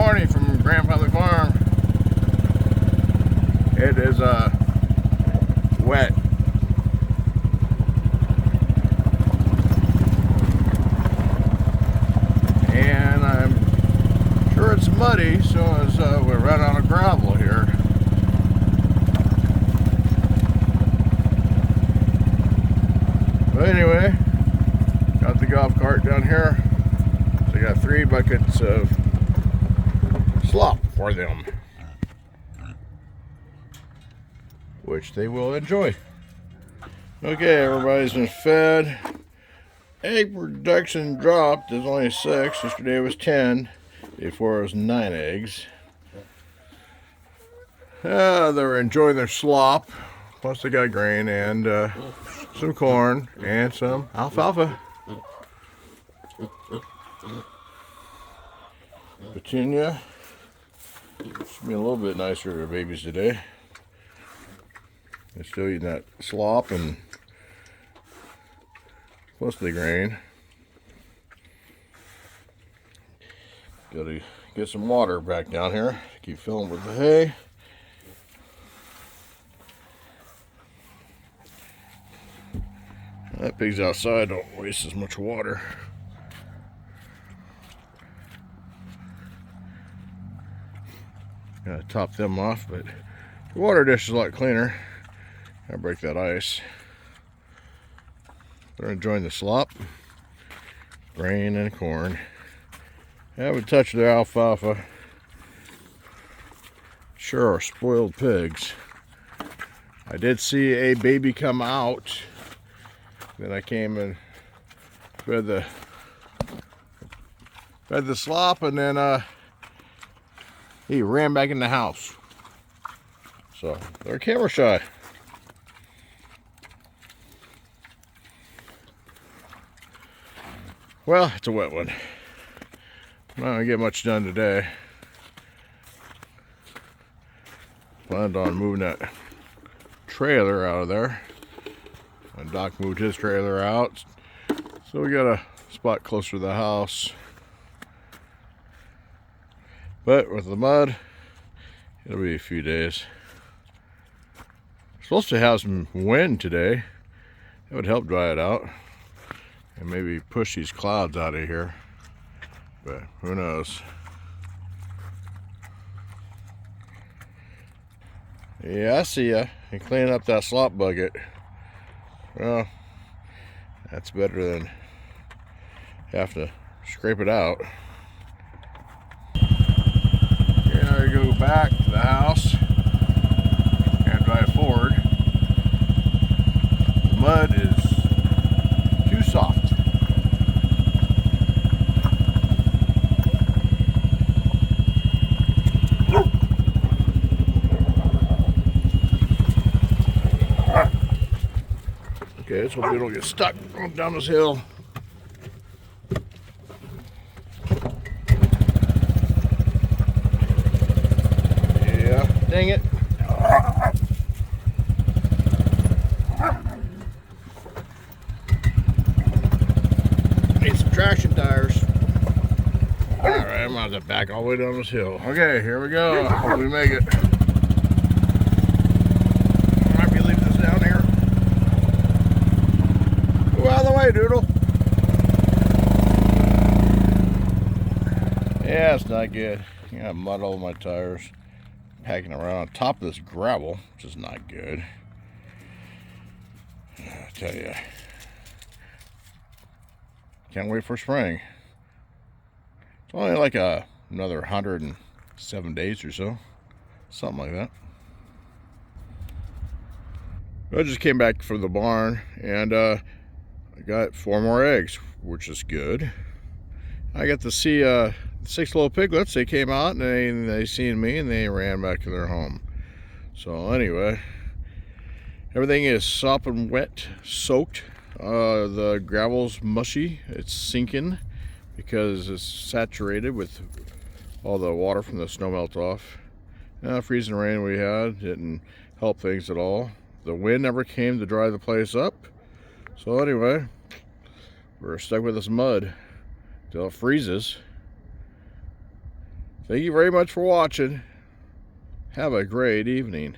morning from Grandfather Farm. It is wet. And I'm sure it's muddy, so as we're right on a gravel here. But anyway, got the golf cart down here. So I got 3 buckets of slop for them, which they will enjoy. Okay, everybody's been fed. Egg production dropped. There's only 6. Yesterday was 10. Before it was 9 eggs. They're enjoying their slop. Plus they got grain and some corn and some alfalfa. Petunia. Should be a little bit nicer to their babies today. They're still eating that slop and plus the grain. Gotta get some water back down here. Keep filling with the hay. That pig's outside, don't waste as much water. Gotta top them off, but the water dish is a lot cleaner. Gotta break that ice. They're enjoying the slop, grain, and corn. I haven't touched their alfalfa. Sure are spoiled pigs. I did see a baby come out. Then I came and fed the slop, and then he ran back in the house. So they're camera shy. Well, it's a wet one. I'm not gonna get much done today. Planned on moving that trailer out of there. And Doc moved his trailer out. So we got a spot closer to the house. But with the mud, it'll be a few days. Supposed to have some wind today. That would help dry it out. And maybe push these clouds out of here. But who knows? Yeah, I see ya. You're cleaning up that slop bucket. Well, that's better than have to scrape it out. Okay, now you go back to the house and drive forward. The mud is too soft. Okay, let's hope we don't get stuck going down this hill. Yeah, dang it. Need some traction tires. Alright, I'm gonna have to back all the way down this hill. Okay, here we go. Hope we make it. Might be leaving this down here. Out of the way, Doodle. Yeah, it's not good. I got mud all over my tires. Packing around on top of this gravel, which is not good. I tell you. Can't wait for spring. It's only like another 107 days or so. Something like that. I just came back from the barn and I got 4 more eggs, which is good. I got to see 6 little piglets. They came out and they seen me and they ran back to their home. So anyway, everything is sopping wet, soaked. The gravel's mushy. It's sinking because it's saturated with all the water from the snow melt off. Freezing rain we had didn't help things at all. The wind never came to dry the place up. So anyway, we're stuck with this mud till it freezes. Thank you very much for watching. Have a great evening.